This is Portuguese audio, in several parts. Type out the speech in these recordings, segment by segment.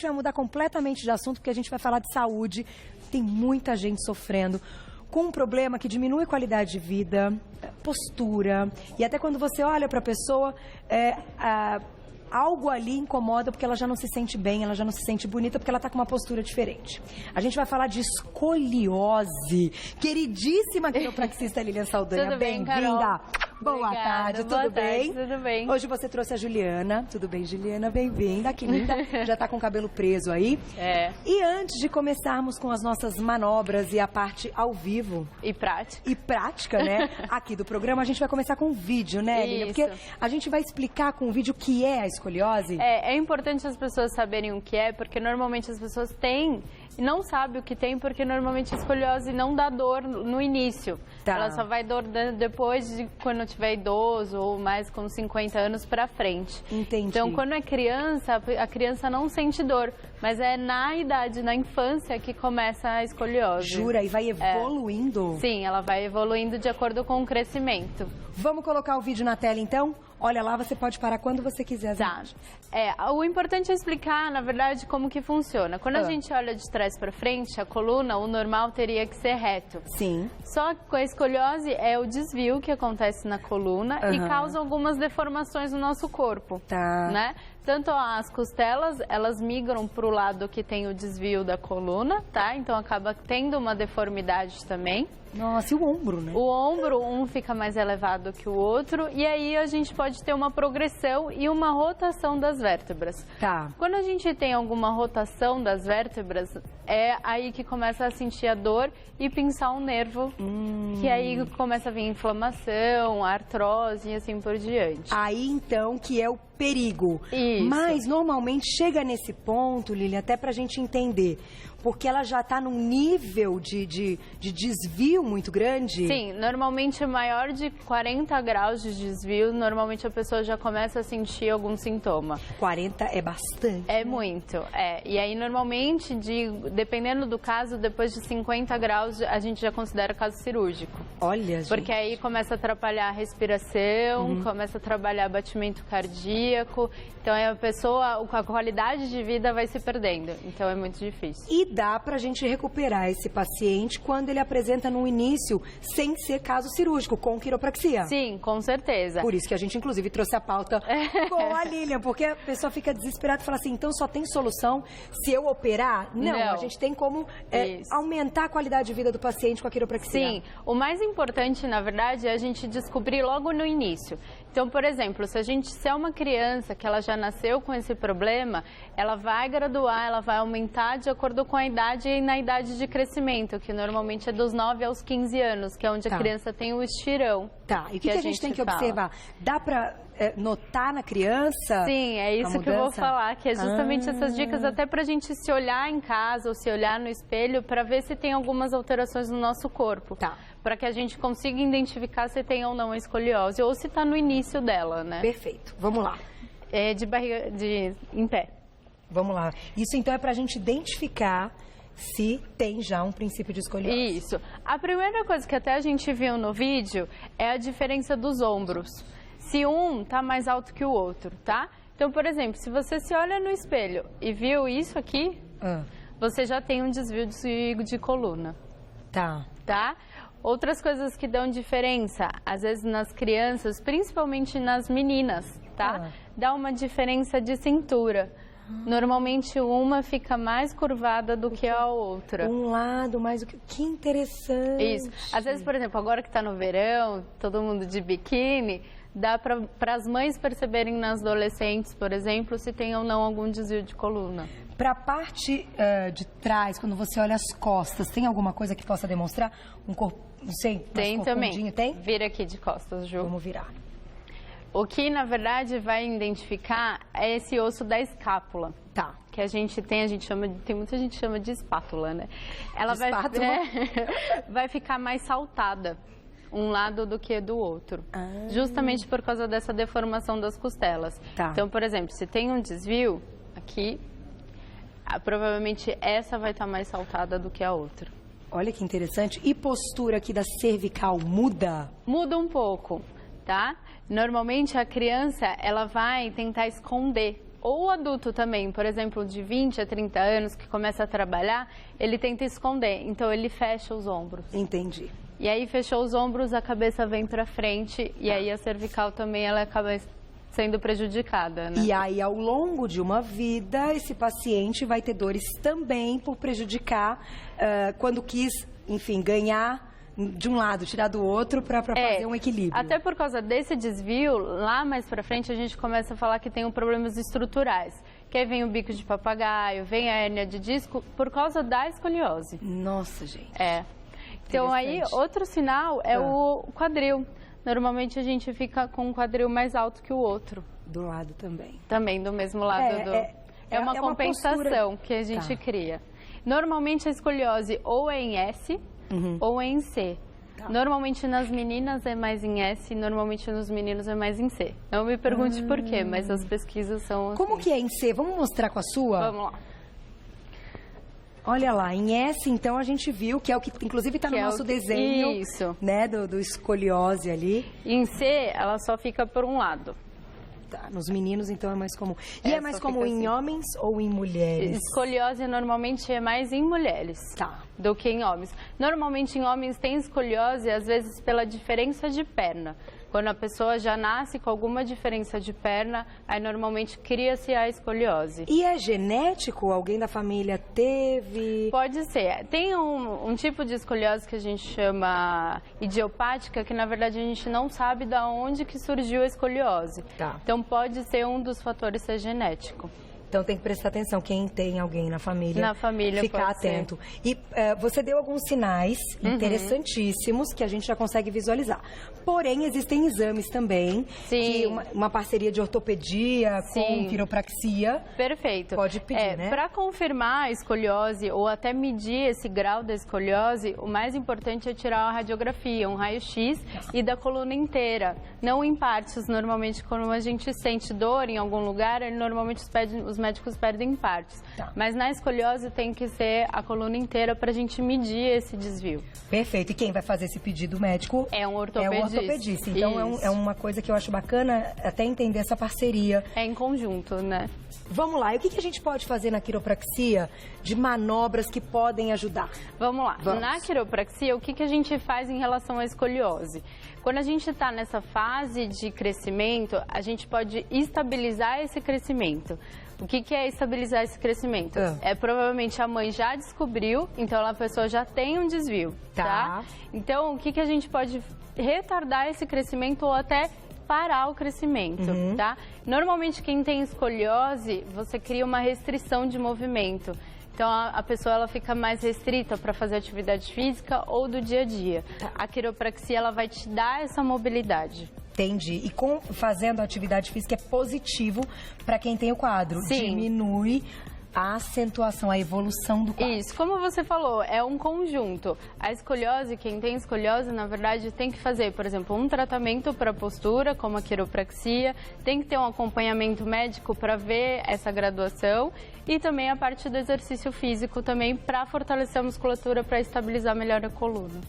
gente vai mudar completamente de assunto, porque a gente vai falar de saúde. Tem muita gente sofrendo com um problema que diminui a qualidade de vida, postura, e até quando você olha para a pessoa, algo ali incomoda porque ela já não se sente bem, ela já não se sente bonita porque ela está com uma postura diferente. A gente vai falar de escoliose. Queridíssima quiropraxista Lilian Saldanha, tudo bem, bem-vinda. Boa tarde, tudo bem? Tudo bem. Hoje você trouxe a Juliana. Tudo bem, Juliana? Bem-vinda. Que linda. Já está com o cabelo preso aí. É. E antes de começarmos com as nossas manobras e a parte ao vivo... E prática. E prática, né? Aqui do programa, a gente vai começar com um vídeo, né, Lilian? Porque a gente vai explicar com o vídeo o que é a escoliose. É importante as pessoas saberem o que é, porque normalmente as pessoas têm e não sabem o que tem, porque normalmente a escoliose não dá dor no início. Tá. Ela só vai dor depois de quando tiver idoso ou mais com 50 anos pra frente. Entendi. Então, quando é criança, a criança não sente dor, mas é na idade, na infância, que começa a escoliose. Jura? E vai evoluindo? Sim, ela vai evoluindo de acordo com o crescimento. Vamos colocar o vídeo na tela, então? Olha lá, você pode parar quando você quiser. Tá. O importante é explicar, na verdade, como que funciona. Quando a gente olha de trás para frente, a coluna, o normal teria que ser reto. Sim. Só que com a escoliose é o desvio que acontece na coluna e causa algumas deformações no nosso corpo. Tá. Né? Tanto as costelas, elas migram para o lado que tem o desvio da coluna, tá? Então acaba tendo uma deformidade também. Nossa, e o ombro, né? O ombro, um fica mais elevado que o outro, e aí a gente pode ter uma progressão e uma rotação das vértebras. Tá. Quando a gente tem alguma rotação das vértebras, é aí que começa a sentir a dor e pinçar um nervo, que aí começa a vir inflamação, artrose e assim por diante. Aí, então, que é o perigo. Isso. Mas, normalmente, chega nesse ponto, Lilian, até pra gente entender, porque ela já tá num nível de desvio muito grande? Sim, normalmente maior de 40 graus de desvio, normalmente a pessoa já começa a sentir algum sintoma. 40 é bastante. É muito, E aí, normalmente, dependendo do caso, depois de 50 graus, a gente já considera caso cirúrgico. Olha, gente. Porque aí começa a atrapalhar a respiração, começa a trabalhar batimento cardíaco. Então, a qualidade de vida vai se perdendo. Então, é muito difícil. E dá pra gente recuperar esse paciente quando ele apresenta no início, sem ser caso cirúrgico, com quiropraxia. Sim, com certeza. Por isso que a gente, inclusive, trouxe a pauta com a Lilian, porque a pessoa fica desesperada e fala assim, então só tem solução se eu operar? Não, a gente tem como aumentar a qualidade de vida do paciente com a quiropraxia. Sim, o mais importante, na verdade, é a gente descobrir logo no início. Então, por exemplo, se é uma criança que ela já nasceu com esse problema, ela vai graduar, ela vai aumentar de acordo com a idade e na idade de crescimento, que normalmente é dos 9 aos 15 anos, que é onde a criança tem o estirão. Tá, e o que a gente tem que observar? Dá pra notar na criança? Sim, é isso que eu vou falar, que é justamente essas dicas até pra gente se olhar em casa ou se olhar no espelho para ver se tem algumas alterações no nosso corpo. Tá. Para que a gente consiga identificar se tem ou não a escoliose ou se está no início dela, né? Perfeito. Vamos lá. Em pé. Vamos lá. Isso então é pra gente identificar se tem já um princípio de escoliose. Isso. A primeira coisa que até a gente viu no vídeo é a diferença dos ombros. Se um tá mais alto que o outro, tá? Então, por exemplo, se você se olha no espelho e viu isso aqui, você já tem um desvio de coluna. Tá? Outras coisas que dão diferença, às vezes nas crianças, principalmente nas meninas, tá? Dá uma diferença de cintura. Normalmente uma fica mais curvada do que a outra. Um lado mais do que... Que interessante. Isso. Às vezes, por exemplo, agora que está no verão, todo mundo de biquíni, dá para as mães perceberem nas adolescentes, por exemplo, se tem ou não algum desvio de coluna. Para a parte de trás, quando você olha as costas, tem alguma coisa que possa demonstrar um corpo, não sei, tem também. Tem? Vira aqui de costas, Ju. Vamos virar. O que, na verdade, vai identificar é esse osso da escápula. Tá. Que a gente chama, tem muita gente que chama de espátula, né? Ela vai ficar mais saltada um lado do que do outro. Justamente por causa dessa deformação das costelas. Tá. Então, por exemplo, se tem um desvio aqui, provavelmente essa vai estar mais saltada do que a outra. Olha que interessante. E postura aqui da cervical muda? Muda um pouco, tá? Normalmente a criança, ela vai tentar esconder Ou o adulto também, por exemplo, de 20 a 30 anos, que começa a trabalhar, ele tenta esconder, então ele fecha os ombros. Entendi. E aí fechou os ombros, a cabeça vem para frente e aí a cervical também ela acaba sendo prejudicada, né? E aí, ao longo de uma vida, esse paciente vai ter dores também por prejudicar quando quis, enfim, ganhar de um lado, tirar do outro para fazer um equilíbrio. Até por causa desse desvio, lá mais para frente a gente começa a falar que tem problemas estruturais. Que aí vem o bico de papagaio, vem a hérnia de disco, por causa da escoliose. Nossa, gente. Então aí, outro sinal é o quadril. Normalmente a gente fica com um quadril mais alto que o outro. Do lado também. Também, do mesmo lado. É uma compensação que a gente cria. Normalmente a escoliose ou é em S ou é em C. Normalmente nas meninas é mais em S, normalmente nos meninos é mais em C. Não me pergunte por quê, mas as pesquisas são assim. Como que é em C? Vamos mostrar com a sua? Vamos lá. Olha lá, em S, então, a gente viu que é o que, inclusive, está no nosso desenho, né, do escoliose ali. Em C, ela só fica por um lado. Tá, nos meninos, então, é mais comum. E é mais comum em homens ou em mulheres? Escoliose, normalmente, é mais em mulheres do que em homens. Normalmente, em homens, tem escoliose, às vezes, pela diferença de perna. Quando a pessoa já nasce com alguma diferença de perna, aí normalmente cria-se a escoliose. E é genético? Alguém da família teve? Pode ser. Tem um tipo de escoliose que a gente chama idiopática, que na verdade a gente não sabe de onde que surgiu a escoliose. Então pode ser um dos fatores ser genético. Então tem que prestar atenção, quem tem alguém na família ficar atento. E você deu alguns sinais interessantíssimos que a gente já consegue visualizar. Porém, existem exames também, que uma parceria de ortopedia com quiropraxia. Perfeito. Pode pedir, né? Para confirmar a escoliose ou até medir esse grau da escoliose, o mais importante é tirar uma radiografia, um raio-x e da coluna inteira, não em partes. Normalmente, quando a gente sente dor em algum lugar, normalmente os médicos pedem partes. Mas na escoliose tem que ser a coluna inteira para a gente medir esse desvio. Perfeito. E quem vai fazer esse pedido médico? É um ortopedista. Então é uma coisa que eu acho bacana até entender essa parceria. É em conjunto, né? Vamos lá. E o que a gente pode fazer na quiropraxia de manobras que podem ajudar? Vamos lá. Na quiropraxia, o que a gente faz em relação à escoliose? Quando a gente está nessa fase de crescimento, a gente pode estabilizar esse crescimento. O que é estabilizar esse crescimento? Provavelmente a mãe já descobriu, então a pessoa já tem um desvio, tá? Então, o que a gente pode retardar esse crescimento ou até parar o crescimento, tá? Normalmente, quem tem escoliose, você cria uma restrição de movimento. Então, a pessoa ela fica mais restrita para fazer atividade física ou do dia a dia. A quiropraxia ela vai te dar essa mobilidade. Entendi. E fazendo atividade física é positivo para quem tem o quadro. Diminui a acentuação, a evolução do quadro. Isso, como você falou, é um conjunto. A escoliose, quem tem escoliose, na verdade, tem que fazer, por exemplo, um tratamento para postura, como a quiropraxia, tem que ter um acompanhamento médico para ver essa graduação e também a parte do exercício físico também para fortalecer a musculatura, para estabilizar melhor a coluna.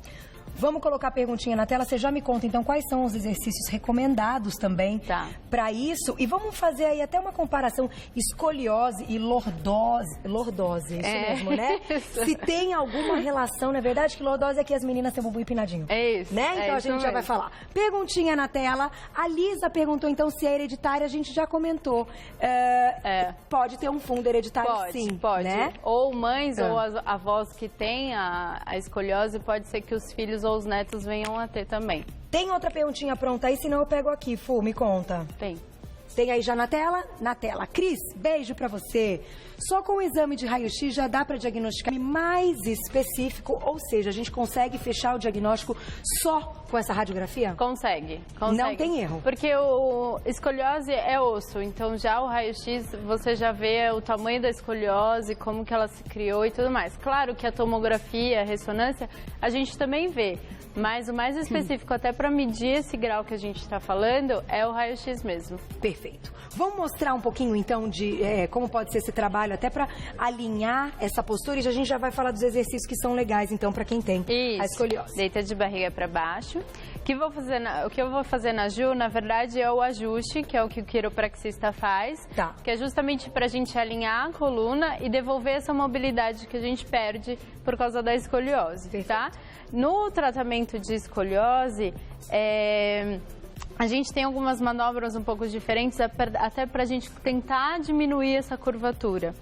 Vamos colocar a perguntinha na tela. Você já me conta, então, quais são os exercícios recomendados também para isso. E vamos fazer aí até uma comparação escoliose e lordose. Lordose, isso mesmo, né? Se tem alguma relação, não é verdade? Que lordose é que as meninas têm o bumbum empinadinho. É isso. Né? Então a gente já vai falar. Perguntinha na tela. A Lisa perguntou, então, se é hereditária. A gente já comentou. Pode ter um fundo hereditário, sim. Pode. Né? Ou mães ou avós que têm a escoliose, pode ser que os filhos ou os netos venham a ter também. Tem outra perguntinha pronta aí, senão eu pego aqui. Fu, me conta. Tem. Tem aí já na tela? Na tela. Cris, beijo pra você. Só com o exame de raio-x já dá para diagnosticar mais específico, ou seja, a gente consegue fechar o diagnóstico só com essa radiografia? Consegue. Não tem erro. Porque o escoliose é osso, então já o raio-x você já vê o tamanho da escoliose, como que ela se criou e tudo mais. Claro que a tomografia, a ressonância, a gente também vê. Mas o mais específico, até para medir esse grau que a gente está falando, é o raio-x mesmo. Perfeito. Vamos mostrar um pouquinho, então, de como pode ser esse trabalho, até para alinhar essa postura. E a gente já vai falar dos exercícios que são legais, então, para quem tem a escoliose. Deita de barriga para baixo. O que eu vou fazer na Ju, na verdade, é o ajuste, que é o que o quiropraxista faz, que é justamente para a gente alinhar a coluna e devolver essa mobilidade que a gente perde por causa da escoliose, tá? No tratamento de escoliose, a gente tem algumas manobras um pouco diferentes, até para a gente tentar diminuir essa curvatura,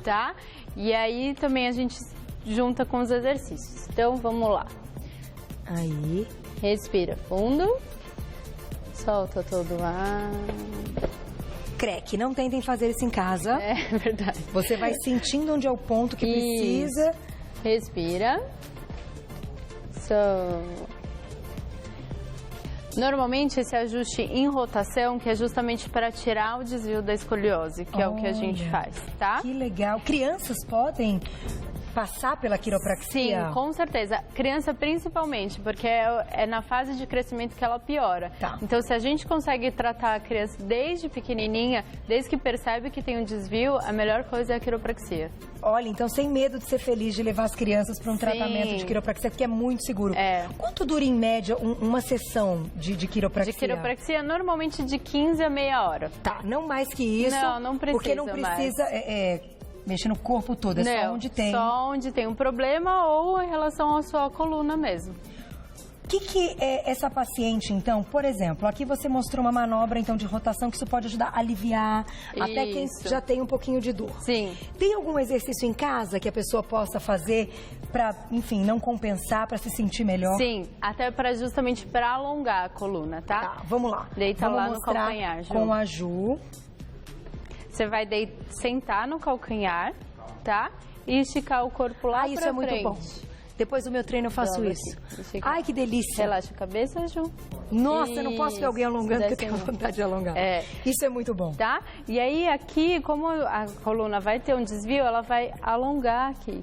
tá? E aí também a gente junta com os exercícios. Então, vamos lá. Aí. Respira fundo. Solta todo o ar. Creque, não tentem fazer isso em casa. É verdade. Você vai sentindo onde é o ponto que precisa. Respira. Normalmente esse ajuste em rotação, que é justamente para tirar o desvio da escoliose, que é o que a gente faz, tá? Que legal. Crianças podem passar pela quiropraxia? Sim, com certeza. Criança principalmente, porque é na fase de crescimento que ela piora. Então, se a gente consegue tratar a criança desde pequenininha, desde que percebe que tem um desvio, a melhor coisa é a quiropraxia. Olha, então sem medo de ser feliz de levar as crianças para um tratamento de quiropraxia, porque é muito seguro. Quanto dura em média uma sessão de quiropraxia? De quiropraxia, normalmente de 15 a meia hora. Não mais que isso. Não precisa. Porque não precisa mexer no corpo todo, só onde tem. Só onde tem um problema ou em relação à sua coluna mesmo. O que é essa paciente, então? Por exemplo, aqui você mostrou uma manobra então de rotação que isso pode ajudar a aliviar até quem já tem um pouquinho de dor. Sim. Tem algum exercício em casa que a pessoa possa fazer para, enfim, não compensar, para se sentir melhor? Sim, até justamente para alongar a coluna, tá? Vamos lá. Deita lá no calcanhar, Ju. Com a Ju. Você vai sentar no calcanhar, tá? E esticar o corpo lá pra frente. Isso é muito bom. Depois do meu treino eu faço isso. Ai, que delícia. Relaxa a cabeça, Ju. Nossa, eu não posso ver alguém alongando, porque eu tenho vontade de alongar. Isso é muito bom. Tá? E aí aqui, como a coluna vai ter um desvio, ela vai alongar aqui.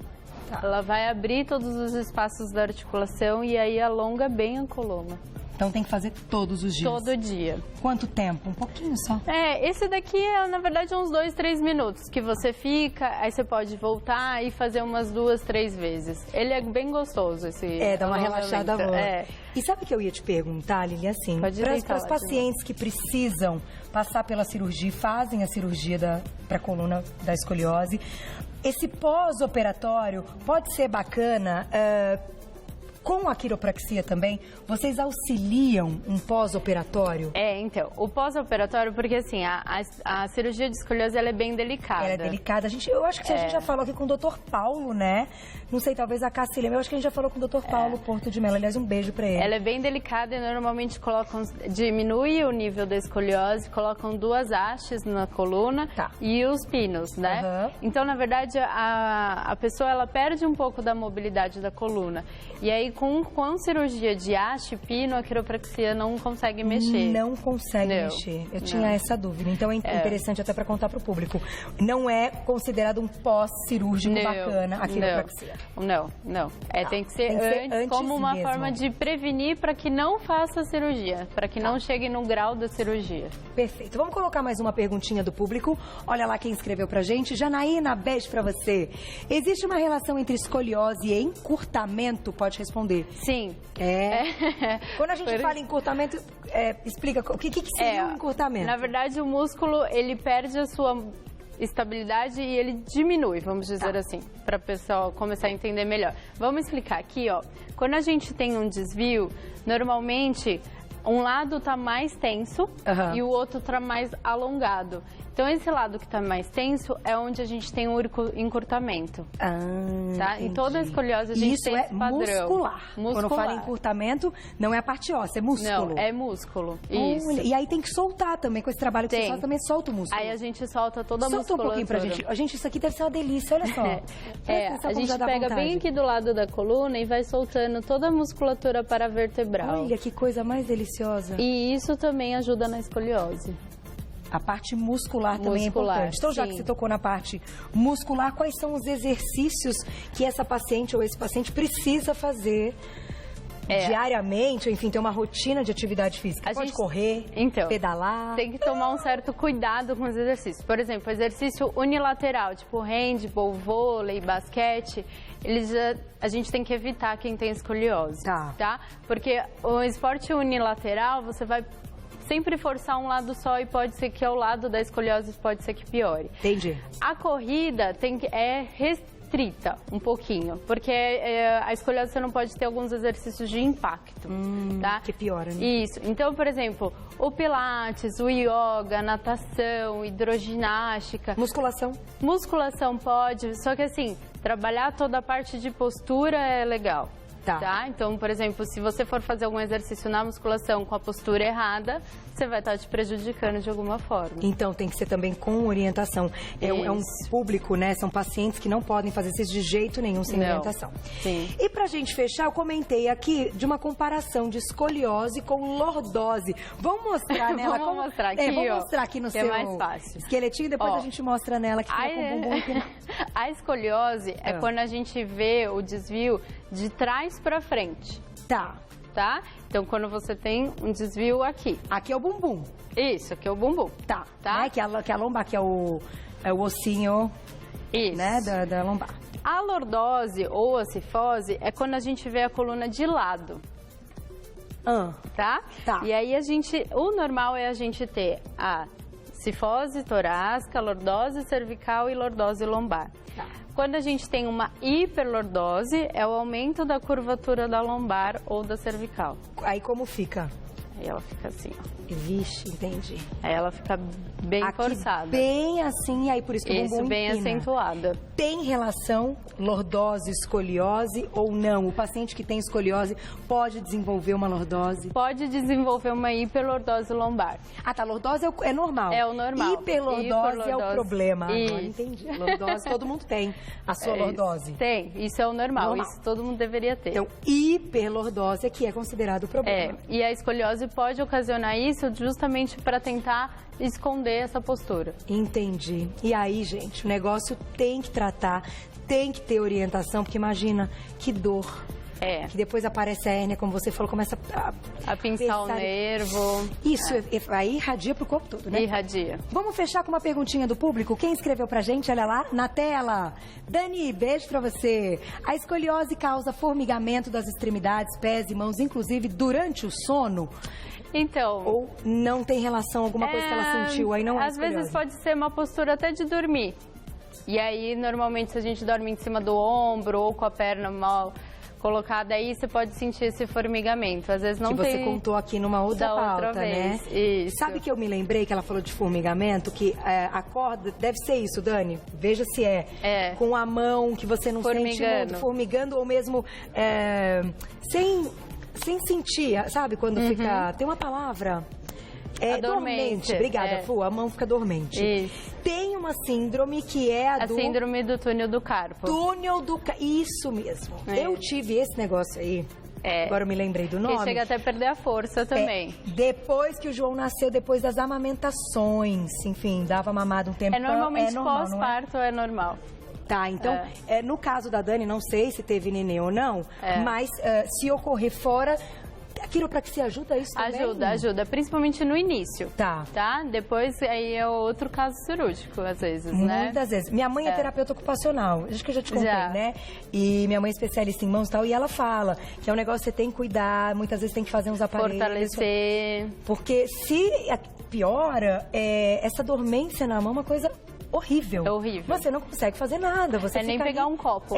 Ela vai abrir todos os espaços da articulação e aí alonga bem a coluna. Então tem que fazer todos os dias? Todo dia. Quanto tempo? Um pouquinho só? Esse daqui é, na verdade, uns 2, 3 minutos que você fica, aí você pode voltar e fazer umas 2, 3 vezes. Ele é bem gostoso, esse dá uma relaxada boa. E sabe o que eu ia te perguntar, Lili, assim? Para as pacientes que precisam passar pela cirurgia, fazem a cirurgia para a coluna da escoliose, esse pós-operatório pode ser bacana... Com a quiropraxia também, vocês auxiliam um pós-operatório? Então, o pós-operatório, porque assim, a cirurgia de escoliose, ela é bem delicada. Ela é delicada. Eu acho que a gente já falou aqui com o Dr. Paulo, né? Não sei, talvez a Cacilha, eu acho que a gente já falou com o Dr. Paulo Porto de Mello. Aliás, um beijo pra ele. Ela é bem delicada e normalmente diminui o nível da escoliose, colocam 2 hastes na coluna e os pinos, né? Então, na verdade, a pessoa, ela perde um pouco da mobilidade da coluna. E aí, com cirurgia de haste e pino, a quiropraxia não consegue mexer. Não consegue mexer. Eu tinha essa dúvida. Então, é interessante até para contar para o público. Não é considerado um pós-cirúrgico bacana a quiropraxia. Não. Tem que ser antes como uma forma de prevenir para que não faça a cirurgia, para que não chegue no grau da cirurgia. Perfeito. Vamos colocar mais uma perguntinha do público. Olha lá quem escreveu pra gente. Janaína, beijo pra você. Existe uma relação entre escoliose e encurtamento? Pode responder. Sim. Quando a gente fala em encurtamento, explica o que seria um encurtamento. Na verdade, o músculo, ele perde a sua estabilidade e ele diminui, vamos dizer assim, para o pessoal começar a entender melhor. Vamos explicar aqui, ó. Quando a gente tem um desvio, normalmente um lado está mais tenso e o outro está mais alongado. Então, esse lado que está mais tenso é onde a gente tem um encurtamento. Tá? Em toda a escoliose a gente tem esse padrão. Muscular. Quando fala em encurtamento, não é a parte óssea, é músculo. Não, é músculo. Isso. E aí tem que soltar também, com esse trabalho que você faz, também solta o músculo. Aí a gente solta toda a musculatura. Solta um pouquinho pra gente. Gente, isso aqui deve ser uma delícia, olha só. A gente pega bem aqui do lado da coluna e vai soltando toda a musculatura paravertebral. Olha que coisa mais deliciosa. E isso também ajuda na escoliose. A parte muscular também é importante. Então, já que você tocou na parte muscular, quais são os exercícios que essa paciente ou esse paciente precisa fazer diariamente, ou enfim, ter uma rotina de atividade física? Pode correr, pedalar? Tem que tomar um certo cuidado com os exercícios. Por exemplo, exercício unilateral, tipo handball, vôlei, basquete, a gente tem que evitar quem tem escoliose, tá? Porque o esporte unilateral, você vai sempre forçar um lado só e pode ser que ao lado da escoliose pode ser que piore. Entendi. A corrida é restrita um pouquinho, porque a escoliose você não pode ter alguns exercícios de impacto, tá? Que piora, né? Isso. Então, por exemplo, o pilates, o yoga, a natação, hidroginástica. Musculação? Musculação pode, só que assim, trabalhar toda a parte de postura é legal. Tá? Então, por exemplo, se você for fazer algum exercício na musculação com a postura errada, você vai estar te prejudicando de alguma forma. Então, tem que ser também com orientação. É um público, né? São pacientes que não podem fazer isso de jeito nenhum sem orientação. Sim. E pra gente fechar, eu comentei aqui de uma comparação de escoliose com lordose. Vamos mostrar nela? Vamos mostrar aqui, vamos mostrar aqui no seu mais fácil. Esqueletinho, depois a gente mostra nela que fica com o bumbum. A escoliose é quando a gente vê o desvio de trás pra frente. Tá? Então, quando você tem um desvio aqui. Aqui é o bumbum. Isso, aqui é o bumbum. Tá? Né? Que é a lombar, que é o ossinho. Isso. Né? Da lombar. A lordose ou a cifose é quando a gente vê a coluna de lado. Tá? E aí o normal é a gente ter a cifose torácica, lordose cervical e lordose lombar. Quando a gente tem uma hiperlordose, é o aumento da curvatura da lombar ou da cervical. Aí como fica? Aí ela fica assim, ó. Vixe, entendi. Aí ela fica bem forçada. Bem assim, aí por isso que o bumbum Isso, bem acentuada. Tem relação lordose, escoliose ou não? O paciente que tem escoliose pode desenvolver uma lordose? Pode desenvolver uma hiperlordose lombar. Tá, lordose é normal. É o normal. Hiperlordose é o problema. Isso. Agora entendi. Lordose, todo mundo tem a sua lordose. Tem, isso é o normal. Isso todo mundo deveria ter. Então, hiperlordose é que é considerado o problema. E a escoliose pode ocasionar isso justamente para tentar esconder essa postura. Entendi. E aí, gente, o negócio tem que tratar, tem que ter orientação, porque imagina que dor. Que depois aparece a hérnia, como você falou, começa a pinçar o nervo. Isso, aí irradia pro corpo todo, né? Irradia. Vamos fechar com uma perguntinha do público? Quem escreveu pra gente? Olha lá, na tela. Dani, beijo pra você. A escoliose causa formigamento das extremidades, pés e mãos, inclusive durante o sono? Então... Ou não tem relação, alguma coisa que ela sentiu, aí não é às vezes pode ser uma postura até de dormir. E aí, normalmente, se a gente dorme em cima do ombro ou com a perna mal colocada, aí você pode sentir esse formigamento. Às vezes não tem... Que você contou aqui numa outra pauta, né? Isso. Sabe que eu me lembrei que ela falou de formigamento? Que a corda, deve ser isso, Dani? Veja se com a mão que você não sente muito, formigando, ou mesmo sem sentir, sabe? Quando fica... Tem uma palavra... dormente. Obrigada, Fu. A mão fica dormente. Isso. Tem uma síndrome que é a síndrome do túnel do carpo. Isso mesmo. Eu tive esse negócio aí. Agora eu me lembrei do nome. Que chega até a perder a força também. Depois que o João nasceu, depois das amamentações. Enfim, dava mamada um tempo. Normalmente pós-parto é normal. Tá, então, no caso da Dani, não sei se teve neném ou não, mas se ocorrer fora, a quiropraxia ajuda isso também? Ajuda, principalmente no início. Tá. Depois, aí é outro caso cirúrgico, às vezes, né? Muitas vezes. Minha mãe é terapeuta ocupacional, acho que eu já te contei, né? E minha mãe é especialista em mãos e tal, e ela fala que é um negócio que você tem que cuidar, muitas vezes tem que fazer uns aparelhos. Fortalecer. Porque se piora, essa dormência na mão é uma coisa... horrível. É horrível. Você não consegue fazer nada. Você nem pegar um copo.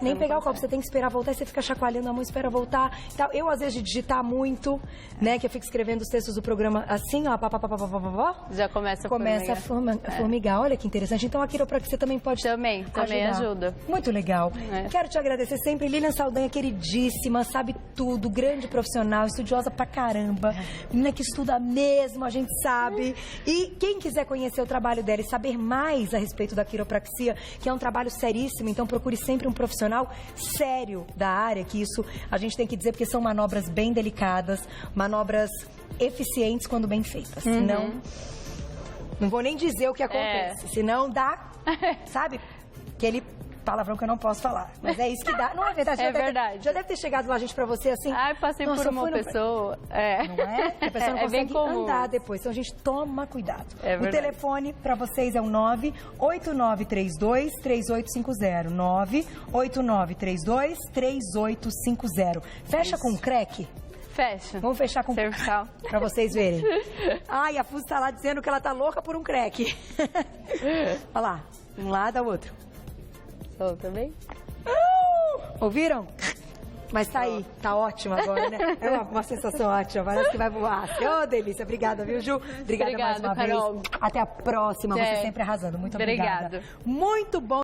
Nem pegar o copo. Você tem que esperar voltar e você fica chacoalhando a mão, espera voltar. Então, eu, às vezes, de digitar muito, né? Que eu fico escrevendo os textos do programa assim, ó, já começa a formigar. Olha que interessante. Então, a quiropraxia também pode Também ajuda. Muito legal. Quero te agradecer sempre. Lilian Saldanha, queridíssima, sabe tudo, grande profissional, estudiosa pra caramba. Menina que estuda mesmo, a gente sabe. E quem quiser conhecer o trabalho dela e saber mais a respeito da quiropraxia, que é um trabalho seríssimo, então procure sempre um profissional sério da área, que isso a gente tem que dizer, porque são manobras bem delicadas, manobras eficientes quando bem feitas. Senão, não vou nem dizer o que acontece, senão dá, sabe, aquele palavrão que eu não posso falar. Mas é isso que dá. Não é verdade? É verdade. Já deve ter chegado lá, gente, pra você assim. Ai, passei por uma pessoa. Não é? A pessoa não consegue andar depois. Então, a gente toma cuidado. É verdade. O telefone pra vocês é o 98932-3850. 98932-3850. Fecha com crack? Fecha. Vamos fechar com cervical pra vocês verem. Ai, a Fuzi tá lá dizendo que ela tá louca por um crack. Olha lá, um lado ao outro. Solta bem. Ouviram? Mas tá aí, tá ótimo agora, né? É uma sensação ótima, parece que vai voar. Ô, delícia, obrigada, viu, Ju? Obrigada mais uma Carol. vez. Até a próxima, você sempre arrasando. Muito obrigada. Obrigada. Muito bom.